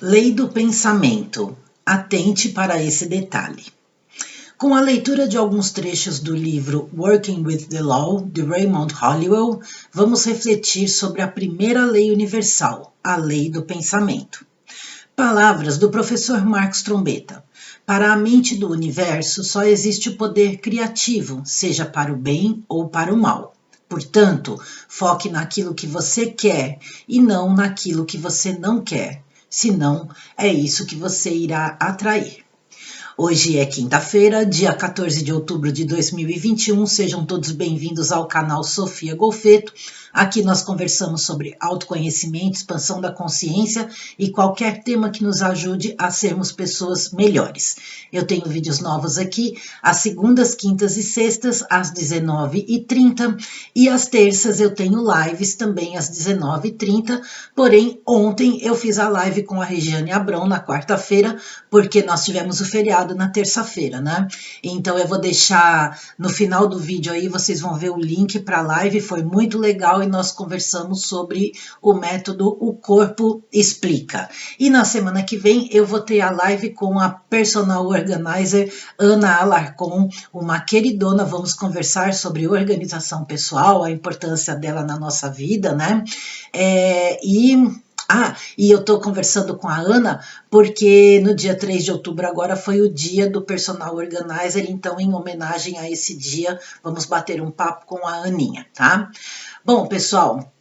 Lei do pensamento. Atente para esse detalhe. Com a leitura de alguns trechos do livro Working with the Law, de Raymond Holliwell, vamos refletir sobre a primeira lei universal, a lei do pensamento. Palavras do professor Marcos Trombetta. Para a mente do universo só existe o poder criativo, seja para o bem ou para o mal. Portanto, foque naquilo que você quer e não naquilo que você não quer. Senão, é isso que você irá atrair. Hoje é quinta-feira, dia 14 de outubro de 2021. Sejam todos bem-vindos ao canal Sofia Golfeto. Aqui nós conversamos sobre autoconhecimento, expansão da consciência e qualquer tema que nos ajude a sermos pessoas melhores. Eu tenho vídeos novos aqui às segundas, quintas e sextas, às 19h30, e às terças eu tenho lives também às 19h30, porém ontem eu fiz a live com a Regiane Abrão na quarta-feira, porque nós tivemos o feriado na terça-feira, né? Então eu vou deixar no final do vídeo aí, vocês vão ver o link para a live, foi muito legal e nós conversamos sobre o método O Corpo Explica. E na semana que vem eu vou ter a live com a personal organizer Ana Alarcon, uma queridona. Vamos conversar sobre organização pessoal, a importância dela na nossa vida, né? E eu estou conversando com a Ana porque no dia 3 de outubro agora foi o dia do personal organizer, então em homenagem a esse dia vamos bater um papo com a Aninha, tá? Bom, pessoal,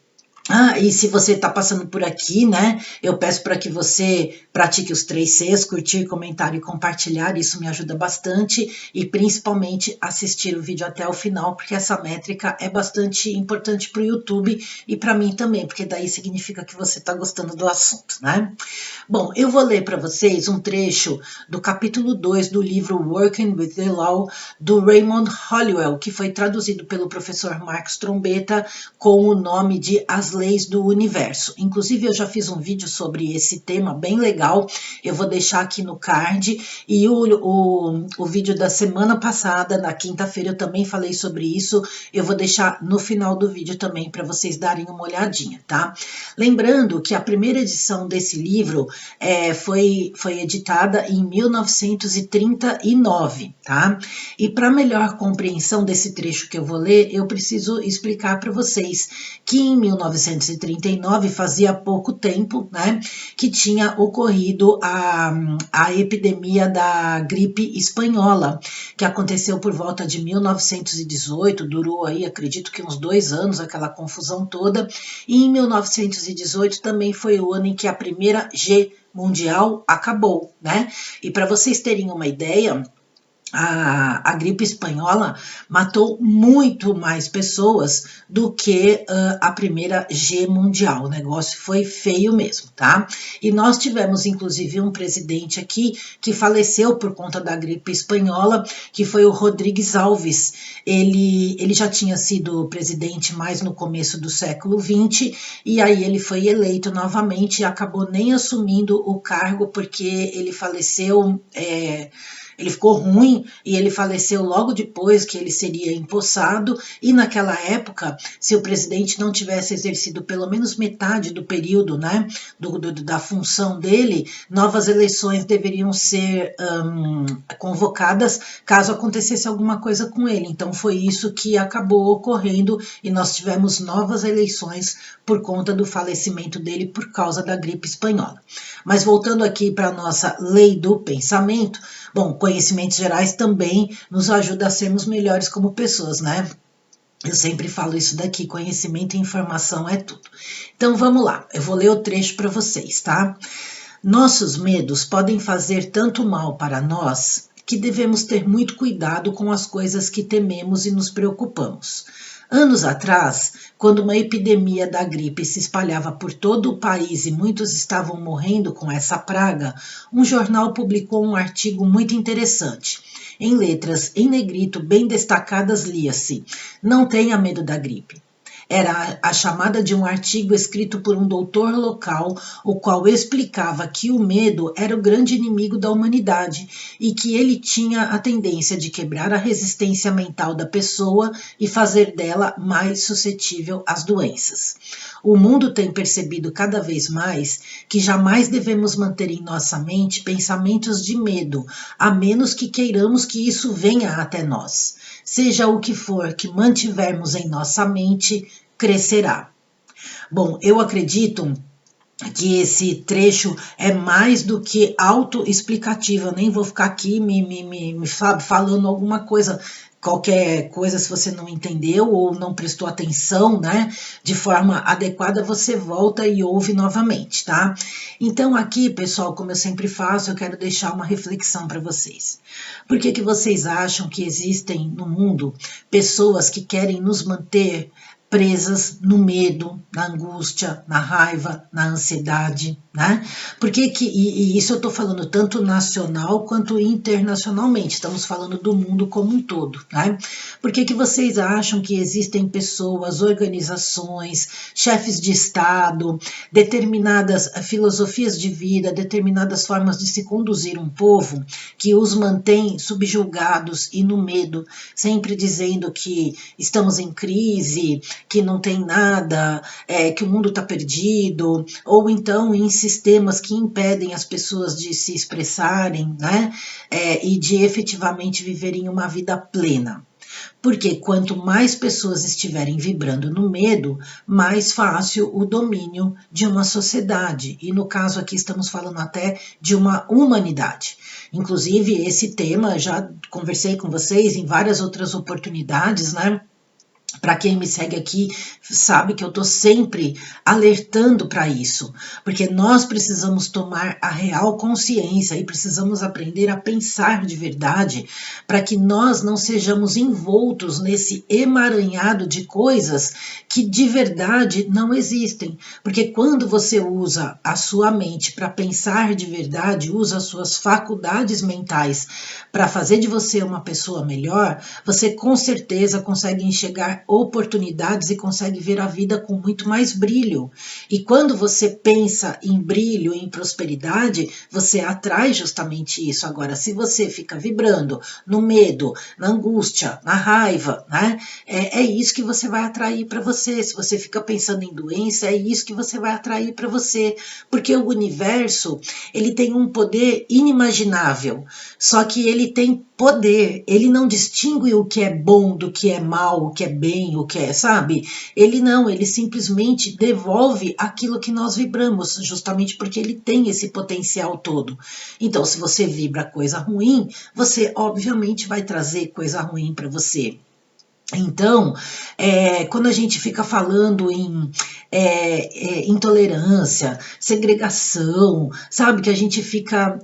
e se você está passando por aqui, né, eu peço para que você pratique os 3 Cs, curtir, comentar e compartilhar, isso me ajuda bastante, e principalmente assistir o vídeo até o final, porque essa métrica é bastante importante para o YouTube e para mim também, porque daí significa que você está gostando do assunto, né? Bom, eu vou ler para vocês um trecho do capítulo 2 do livro Working with the Law, do Raymond Holliwell, que foi traduzido pelo professor Marcos Trombetta com o nome de As Leis do Universo. Inclusive, eu já fiz um vídeo sobre esse tema bem legal, eu vou deixar aqui no card, e o vídeo da semana passada, na quinta-feira, eu também falei sobre isso, eu vou deixar no final do vídeo também para vocês darem uma olhadinha, tá? Lembrando que a primeira edição desse livro foi editada em 1939, tá? E para melhor compreensão desse trecho que eu vou ler, eu preciso explicar para vocês que em 1939, fazia pouco tempo, né, que tinha ocorrido a epidemia da gripe espanhola, que aconteceu por volta de 1918, durou aí, acredito que uns 2 anos, aquela confusão toda, e em 1918 também foi o ano em que a primeira G mundial acabou, né? E para vocês terem uma ideia, a gripe espanhola matou muito mais pessoas do que a primeira G mundial. O negócio foi feio mesmo, tá? E nós tivemos, inclusive, um presidente aqui que faleceu por conta da gripe espanhola, que foi o Rodrigues Alves. Ele já tinha sido presidente mais no começo do século XX, e aí ele foi eleito novamente e acabou nem assumindo o cargo porque ele faleceu... Ele ficou ruim e ele faleceu logo depois que ele seria empossado, e naquela época, se o presidente não tivesse exercido pelo menos metade do período, né, da função dele, novas eleições deveriam ser convocadas caso acontecesse alguma coisa com ele. Então foi isso que acabou ocorrendo e nós tivemos novas eleições por conta do falecimento dele por causa da gripe espanhola. Mas voltando aqui para a nossa lei do pensamento, bom, conhecimentos gerais também nos ajuda a sermos melhores como pessoas, né? Eu sempre falo isso daqui, conhecimento e informação é tudo. Então vamos lá, eu vou ler o trecho para vocês, tá? Nossos medos podem fazer tanto mal para nós que devemos ter muito cuidado com as coisas que tememos e nos preocupamos. Anos atrás, quando uma epidemia da gripe se espalhava por todo o país e muitos estavam morrendo com essa praga, um jornal publicou um artigo muito interessante. Em letras em negrito bem destacadas lia-se: "Não tenha medo da gripe. Era a chamada de um artigo escrito por um doutor local, o qual explicava que o medo era o grande inimigo da humanidade e que ele tinha a tendência de quebrar a resistência mental da pessoa e fazer dela mais suscetível às doenças. O mundo tem percebido cada vez mais que jamais devemos manter em nossa mente pensamentos de medo, a menos que queiramos que isso venha até nós. Seja o que for que mantivermos em nossa mente, crescerá. Bom, eu acredito que esse trecho é mais do que autoexplicativo. Eu nem vou ficar aqui falando alguma coisa, qualquer coisa, se você não entendeu ou não prestou atenção, né, de forma adequada, você volta e ouve novamente, tá? Então aqui, pessoal, como eu sempre faço, eu quero deixar uma reflexão para vocês. Por que vocês acham que existem no mundo pessoas que querem nos manter presas no medo, na angústia, na raiva, na ansiedade, né? E isso eu estou falando tanto nacional quanto internacionalmente, estamos falando do mundo como um todo, né? Por que vocês acham que existem pessoas, organizações, chefes de Estado, determinadas filosofias de vida, determinadas formas de se conduzir um povo que os mantém subjugados e no medo, sempre dizendo que estamos em crise, que não tem nada, que o mundo está perdido, ou então em sistemas que impedem as pessoas de se expressarem, né, e de efetivamente viverem uma vida plena. Porque quanto mais pessoas estiverem vibrando no medo, mais fácil o domínio de uma sociedade. E no caso aqui estamos falando até de uma humanidade. Inclusive, esse tema, já conversei com vocês em várias outras oportunidades, né? Para quem me segue aqui, sabe que eu estou sempre alertando para isso, porque nós precisamos tomar a real consciência e precisamos aprender a pensar de verdade, para que nós não sejamos envoltos nesse emaranhado de coisas que de verdade não existem. Porque quando você usa a sua mente para pensar de verdade, usa as suas faculdades mentais para fazer de você uma pessoa melhor, você com certeza consegue enxergar oportunidades e consegue ver a vida com muito mais brilho. E quando você pensa em brilho, em prosperidade, você atrai justamente isso. Agora, se você fica vibrando no medo, na angústia, na raiva, né, é isso que você vai atrair para você. Se você fica pensando em doença, é isso que você vai atrair para você. Porque o universo, ele tem um poder inimaginável, só que ele tem poder, ele não distingue o que é bom do que é mal, o que é bem, o que é, sabe? Ele não, ele simplesmente devolve aquilo que nós vibramos, justamente porque ele tem esse potencial todo. Então, se você vibra coisa ruim, você obviamente vai trazer coisa ruim para você. Então, quando a gente fica falando em intolerância, segregação, sabe, que a gente fica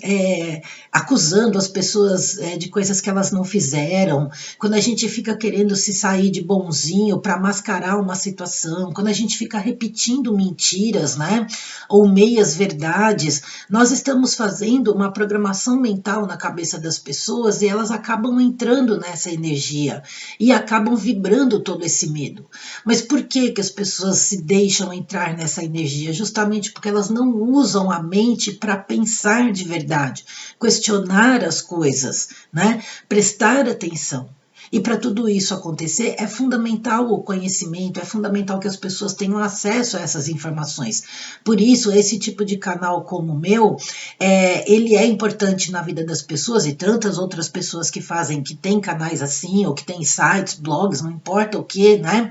acusando as pessoas de coisas que elas não fizeram, quando a gente fica querendo se sair de bonzinho para mascarar uma situação, quando a gente fica repetindo mentiras, né, ou meias verdades, nós estamos fazendo uma programação mental na cabeça das pessoas e elas acabam entrando nessa energia e acabam vibrando todo esse medo. Mas por que as pessoas se deixam entrar nessa energia? Justamente porque elas não usam a mente para pensar de verdade, questionar as coisas, né? Prestar atenção. E para tudo isso acontecer, é fundamental o conhecimento, é fundamental que as pessoas tenham acesso a essas informações. Por isso, esse tipo de canal como o meu, ele é importante na vida das pessoas e tantas outras pessoas que fazem, que têm canais assim, ou que têm sites, blogs, não importa o que, né?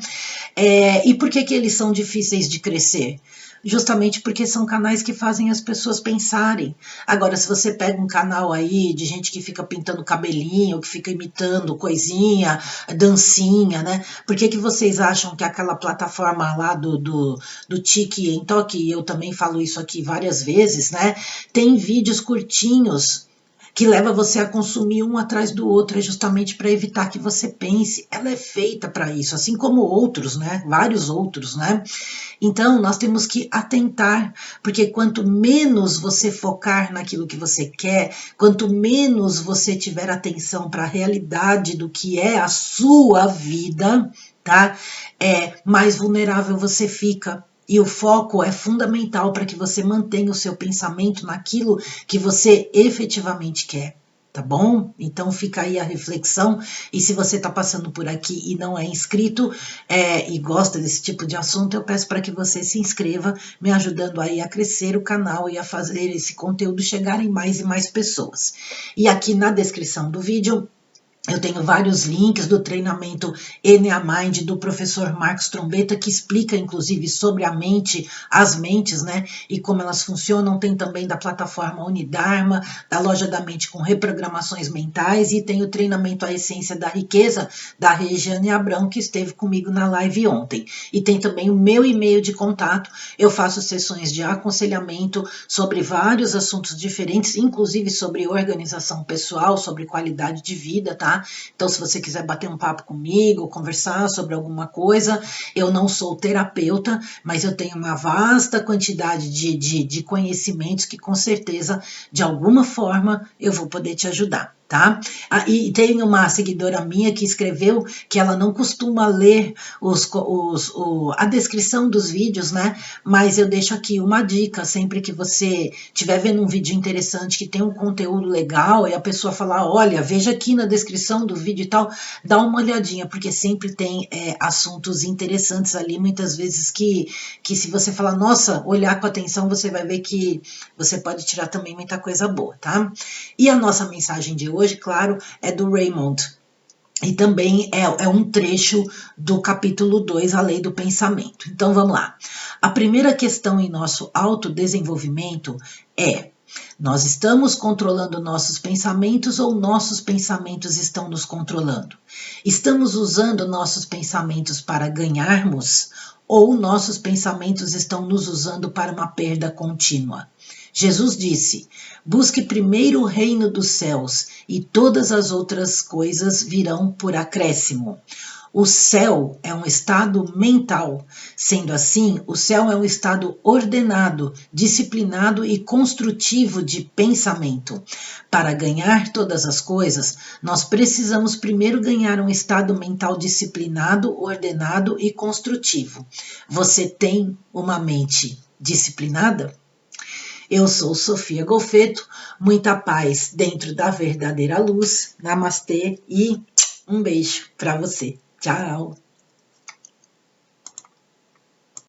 E por que eles são difíceis de crescer? Justamente porque são canais que fazem as pessoas pensarem. Agora, se você pega um canal aí de gente que fica pintando cabelinho, que fica imitando coisinha, dancinha, né? Por que vocês acham que aquela plataforma lá do Tiki em Toque, eu também falo isso aqui várias vezes, né? Tem vídeos curtinhos que leva você a consumir um atrás do outro, é justamente para evitar que você pense. Ela é feita para isso, assim como outros, né? Vários outros, né? Então, nós temos que atentar, porque quanto menos você focar naquilo que você quer, quanto menos você tiver atenção para a realidade do que é a sua vida, tá? Mais vulnerável você fica. E o foco é fundamental para que você mantenha o seu pensamento naquilo que você efetivamente quer. Tá bom? Então fica aí a reflexão. E se você está passando por aqui e não é inscrito e gosta desse tipo de assunto, eu peço para que você se inscreva, me ajudando aí a crescer o canal e a fazer esse conteúdo chegar em mais e mais pessoas. E aqui na descrição do vídeo eu tenho vários links do treinamento Enea Mind do professor Marcos Trombetta, que explica inclusive sobre a mente, as mentes, né? E como elas funcionam. Tem também da plataforma Unidarma, da loja da mente com reprogramações mentais, e tem o treinamento A Essência da Riqueza, da Regiane Abrão, que esteve comigo na live ontem. E tem também o meu e-mail de contato. Eu faço sessões de aconselhamento sobre vários assuntos diferentes, inclusive sobre organização pessoal, sobre qualidade de vida, tá? Então, se você quiser bater um papo comigo, conversar sobre alguma coisa, eu não sou terapeuta, mas eu tenho uma vasta quantidade de conhecimentos que, com certeza, de alguma forma, eu vou poder te ajudar. Tá? E tem uma seguidora minha que escreveu que ela não costuma ler a descrição dos vídeos, né? Mas eu deixo aqui uma dica: sempre que você estiver vendo um vídeo interessante, que tem um conteúdo legal, e a pessoa falar, olha, veja aqui na descrição do vídeo e tal, dá uma olhadinha, porque sempre tem assuntos interessantes ali, muitas vezes que se você falar, nossa, olhar com atenção, você vai ver que você pode tirar também muita coisa boa, tá? E a nossa mensagem de hoje, claro, é do Raymond. E também é um trecho do capítulo 2, A Lei do Pensamento. Então vamos lá. A primeira questão em nosso autodesenvolvimento é: nós estamos controlando nossos pensamentos ou nossos pensamentos estão nos controlando? Estamos usando nossos pensamentos para ganharmos ou nossos pensamentos estão nos usando para uma perda contínua? Jesus disse: busque primeiro o reino dos céus e todas as outras coisas virão por acréscimo. O céu é um estado mental. Sendo assim, o céu é um estado ordenado, disciplinado e construtivo de pensamento. Para ganhar todas as coisas, nós precisamos primeiro ganhar um estado mental disciplinado, ordenado e construtivo. Você tem uma mente disciplinada? Eu sou Sofia Golfeto, muita paz dentro da verdadeira luz. Namastê e um beijo para você. Tchau!